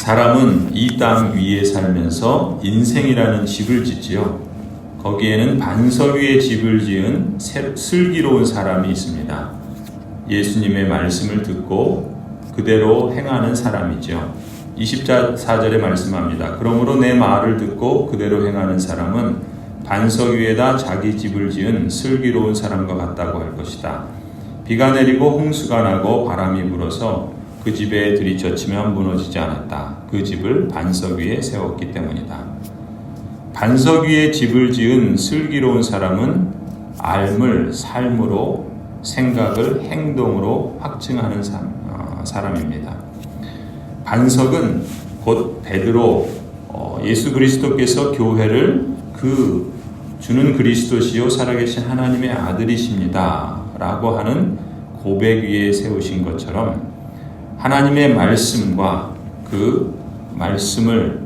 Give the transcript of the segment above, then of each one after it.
사람은 이 땅 위에 살면서 인생이라는 집을 짓지요. 거기에는 반석 위에 집을 지은 슬기로운 사람이 있습니다. 예수님의 말씀을 듣고 그대로 행하는 사람이죠. 24절에 말씀합니다. 그러므로 내 말을 듣고 그대로 행하는 사람은 반석 위에다 자기 집을 지은 슬기로운 사람과 같다고 할 것이다. 비가 내리고 홍수가 나고 바람이 불어서 그 집에 들이쳤지만 무너지지 않았다. 그 집을 반석 위에 세웠기 때문이다. 반석 위에 집을 지은 슬기로운 사람은 삶을 삶으로, 생각을 행동으로 확증하는 사람입니다. 반석은 곧 베드로, 예수 그리스도께서 교회를 그 주는 그리스도시요 살아계신 하나님의 아들이십니다 라고 하는 고백 위에 세우신 것처럼 하나님의 말씀과 그 말씀을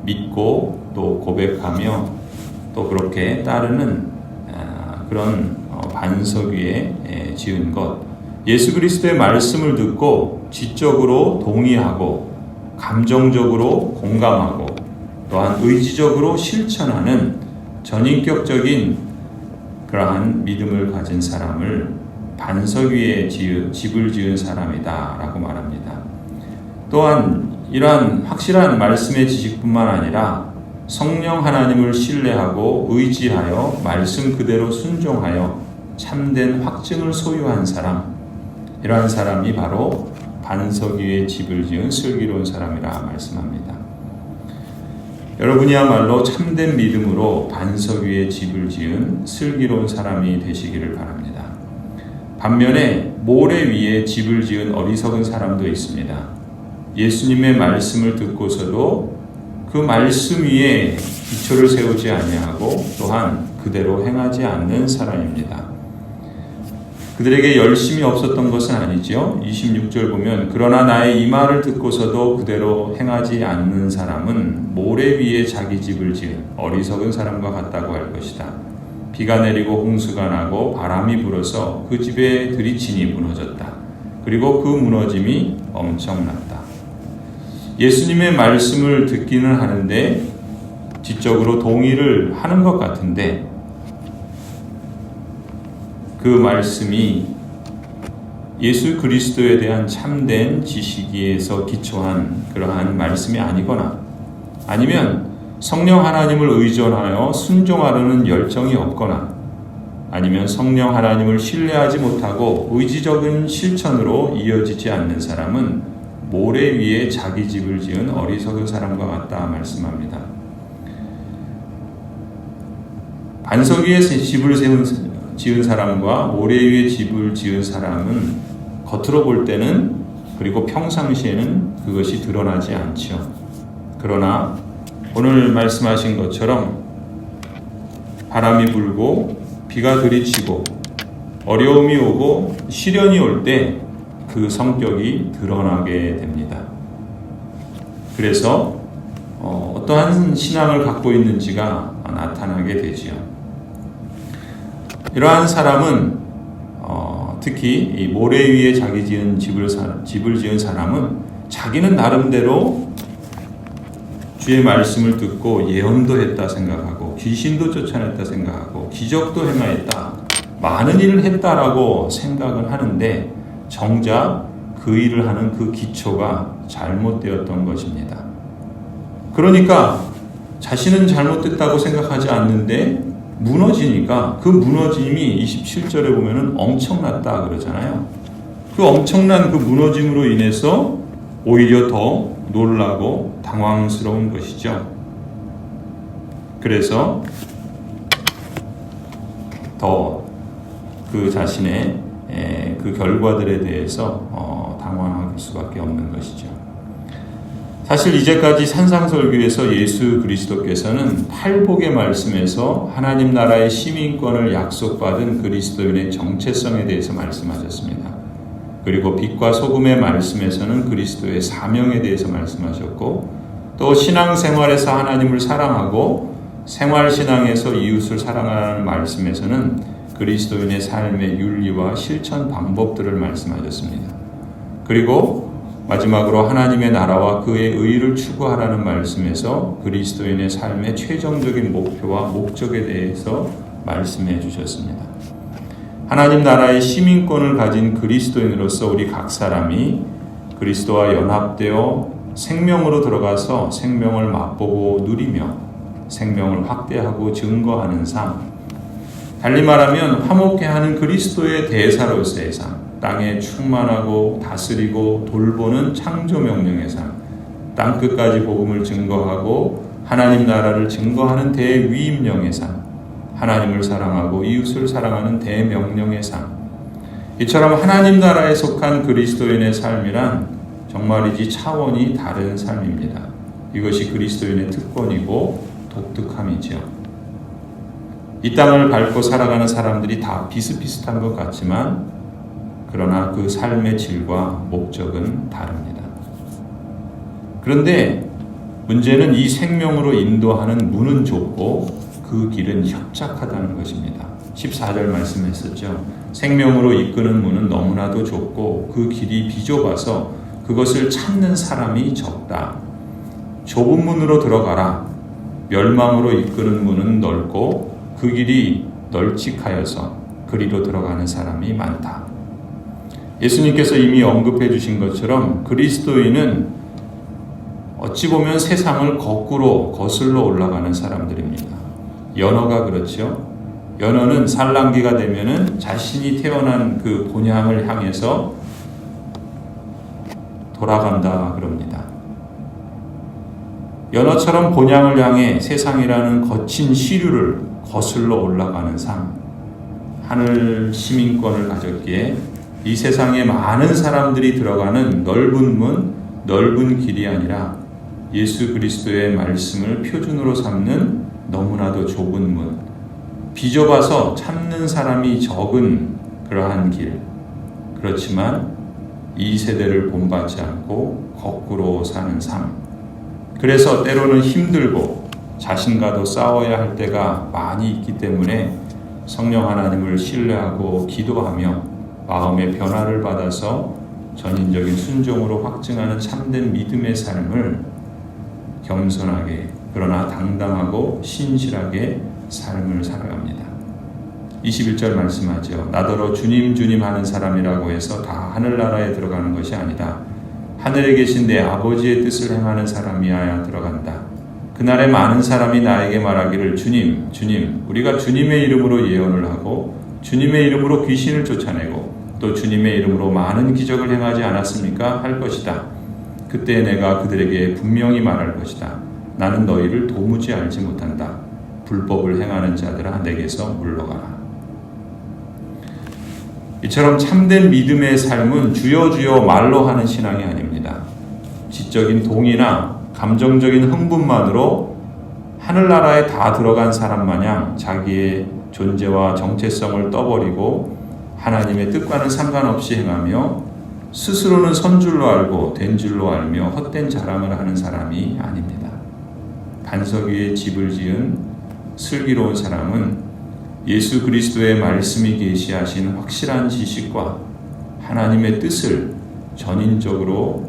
믿고 또 고백하며 또 그렇게 따르는 그런 반석 위에 지은 것, 예수 그리스도의 말씀을 듣고 지적으로 동의하고 감정적으로 공감하고 또한 의지적으로 실천하는 전인격적인 그러한 믿음을 가진 사람을 반석 위에 집을 지은 사람이다 라고 말합니다. 또한 이러한 확실한 말씀의 지식뿐만 아니라 성령 하나님을 신뢰하고 의지하여 말씀 그대로 순종하여 참된 확증을 소유한 사람, 이러한 사람이 바로 반석 위에 집을 지은 슬기로운 사람이라 말씀합니다. 여러분이야말로 참된 믿음으로 반석 위에 집을 지은 슬기로운 사람이 되시기를 바랍니다. 반면에 모래 위에 집을 지은 어리석은 사람도 있습니다. 예수님의 말씀을 듣고서도 그 말씀 위에 기초를 세우지 아니하고 또한 그대로 행하지 않는 사람입니다. 그들에게 열심이 없었던 것은 아니지요. 26절 보면 그러나 나의 이 말을 듣고서도 그대로 행하지 않는 사람은 모래 위에 자기 집을 지은 어리석은 사람과 같다고 할 것이다. 비가 내리고 홍수가 나고 바람이 불어서 그 집에 들이치니 무너졌다. 그리고 그 무너짐이 엄청났다. 예수님의 말씀을 듣기는 하는데 지적으로 동의를 하는 것 같은데 그 말씀이 예수 그리스도에 대한 참된 지식에서 기초한 그러한 말씀이 아니거나 아니면 성령 하나님을 의존하여 순종하려는 열정이 없거나 아니면 성령 하나님을 신뢰하지 못하고 의지적인 실천으로 이어지지 않는 사람은 모래 위에 자기 집을 지은 어리석은 사람과 같다 말씀합니다. 반석 위에 집을 지은 사람과 모래 위에 집을 지은 사람은 겉으로 볼 때는 그리고 평상시에는 그것이 드러나지 않죠. 그러나 오늘 말씀하신 것처럼 바람이 불고 비가 들이치고 어려움이 오고 시련이 올 때 그 성격이 드러나게 됩니다. 그래서 어떠한 신앙을 갖고 있는지가 나타나게 되지요. 이러한 사람은 특히 이 모래 위에 자기 지은 집을 지은 사람은 자기는 나름대로 주의 말씀을 듣고 예언도 했다 생각하고 귀신도 쫓아냈다 생각하고 기적도 행하였다, 많은 일을 했다라고 생각을 하는데 정작 그 일을 하는 그 기초가 잘못되었던 것입니다. 그러니까 자신은 잘못됐다고 생각하지 않는데 무너지니까 그 무너짐이 27절에 보면은 엄청났다 그러잖아요. 그 엄청난 그 무너짐으로 인해서 오히려 더 놀라고 당황스러운 것이죠. 그래서 더 그 자신의 그 결과들에 대해서 당황할 수밖에 없는 것이죠. 사실 이제까지 산상설교에서 예수 그리스도께서는 팔복의 말씀에서 하나님 나라의 시민권을 약속받은 그리스도인의 정체성에 대해서 말씀하셨습니다. 그리고 빛과 소금의 말씀에서는 그리스도의 사명에 대해서 말씀하셨고 또 신앙생활에서 하나님을 사랑하고 생활신앙에서 이웃을 사랑하라는 말씀에서는 그리스도인의 삶의 윤리와 실천 방법들을 말씀하셨습니다. 그리고 마지막으로 하나님의 나라와 그의 의를 추구하라는 말씀에서 그리스도인의 삶의 최종적인 목표와 목적에 대해서 말씀해 주셨습니다. 하나님 나라의 시민권을 가진 그리스도인으로서 우리 각 사람이 그리스도와 연합되어 생명으로 들어가서 생명을 맛보고 누리며 생명을 확대하고 증거하는 삶, 달리 말하면 화목해 하는 그리스도의 대사로서의 삶, 땅에 충만하고 다스리고 돌보는 창조 명령의 삶, 땅끝까지 복음을 증거하고 하나님 나라를 증거하는 대위임령의 삶, 하나님을 사랑하고 이웃을 사랑하는 대명령의 삶. 이처럼 하나님 나라에 속한 그리스도인의 삶이란 정말이지 차원이 다른 삶입니다. 이것이 그리스도인의 특권이고 독특함이죠. 이 땅을 밟고 살아가는 사람들이 다 비슷비슷한 것 같지만 그러나 그 삶의 질과 목적은 다릅니다. 그런데 문제는 이 생명으로 인도하는 문은 좁고 그 길은 협착하다는 것입니다. 14절 말씀했었죠. 생명으로 이끄는 문은 너무나도 좁고 그 길이 비좁아서 그것을 찾는 사람이 적다. 좁은 문으로 들어가라. 멸망으로 이끄는 문은 넓고 그 길이 널찍하여서 그리로 들어가는 사람이 많다. 예수님께서 이미 언급해 주신 것처럼 그리스도인은 어찌 보면 세상을 거꾸로 거슬러 올라가는 사람들입니다. 연어가 그렇죠. 연어는 산란기가 되면은 자신이 태어난 그 본향을 향해서 돌아간다 그럽니다. 연어처럼 본향을 향해 세상이라는 거친 시류를 거슬러 올라가는 삶, 하늘 시민권을 가졌기에 이 세상에 많은 사람들이 들어가는 넓은 문, 넓은 길이 아니라 예수 그리스도의 말씀을 표준으로 삼는 너무나도 좁은 문, 비좁아서 찾는 사람이 적은 그러한 길. 그렇지만 이 세대를 본받지 않고 거꾸로 사는 삶. 그래서 때로는 힘들고 자신과도 싸워야 할 때가 많이 있기 때문에 성령 하나님을 신뢰하고 기도하며 마음의 변화를 받아서 전인적인 순종으로 확증하는 참된 믿음의 삶을 겸손하게 그러나 당당하고 신실하게 삶을 살아갑니다. 21절 말씀하죠. 나더러 주님 주님 하는 사람이라고 해서 다 하늘나라에 들어가는 것이 아니다. 하늘에 계신 내 아버지의 뜻을 행하는 사람이어야 들어간다. 그날에 많은 사람이 나에게 말하기를 주님 주님 우리가 주님의 이름으로 예언을 하고 주님의 이름으로 귀신을 쫓아내고 또 주님의 이름으로 많은 기적을 행하지 않았습니까? 할 것이다. 그때 내가 그들에게 분명히 말할 것이다. 나는 너희를 도무지 알지 못한다. 불법을 행하는 자들아 내게서 물러가라. 이처럼 참된 믿음의 삶은 주여 주여 말로 하는 신앙이 아닙니다. 지적인 동의나 감정적인 흥분만으로 하늘나라에 다 들어간 사람 마냥 자기의 존재와 정체성을 떠버리고 하나님의 뜻과는 상관없이 행하며 스스로는 선 줄로 알고 된 줄로 알며 헛된 자랑을 하는 사람이 아닙니다. 반석 위에 집을 지은 슬기로운 사람은 예수 그리스도의 말씀이 계시하신 확실한 지식과 하나님의 뜻을 전인격적으로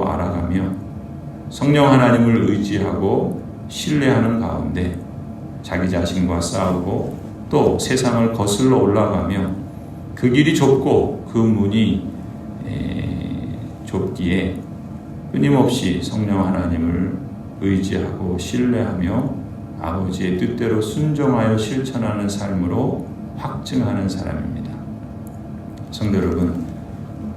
알아가며 성령 하나님을 의지하고 신뢰하는 가운데 자기 자신과 싸우고 또 세상을 거슬러 올라가며 그 길이 좁고 그 문이 좁기에 끊임없이 성령 하나님을 의지하고 신뢰하며 아버지의 뜻대로 순종하여 실천하는 삶으로 확증하는 사람입니다. 성도 여러분,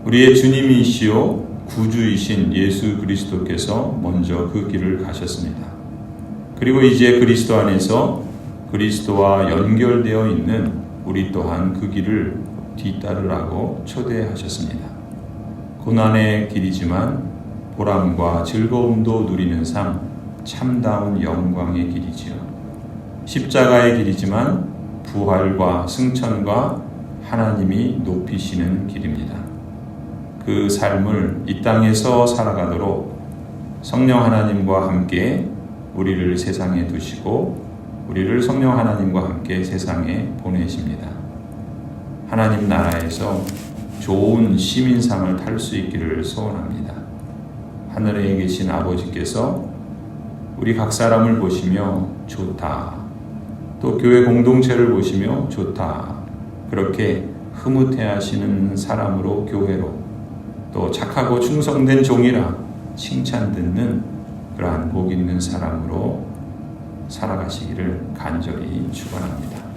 우리의 주님이시요 구주이신 예수 그리스도께서 먼저 그 길을 가셨습니다. 그리고 이제 그리스도 안에서 그리스도와 연결되어 있는 우리 또한 그 길을 뒤따르라고 초대하셨습니다. 고난의 길이지만 보람과 즐거움도 누리는 삶, 참다운 영광의 길이지요. 십자가의 길이지만 부활과 승천과 하나님이 높이시는 길입니다. 그 삶을 이 땅에서 살아가도록 성령 하나님과 함께 우리를 세상에 두시고 우리를 성령 하나님과 함께 세상에 보내십니다. 하나님 나라에서 좋은 시민상을 탈 수 있기를 소원합니다. 하늘에 계신 아버지께서 우리 각 사람을 보시며 좋다, 또 교회 공동체를 보시며 좋다, 그렇게 흐뭇해하시는 사람으로, 교회로, 또 착하고 충성된 종이라 칭찬 듣는 그러한 복 있는 사람으로 살아가시기를 간절히 축원합니다.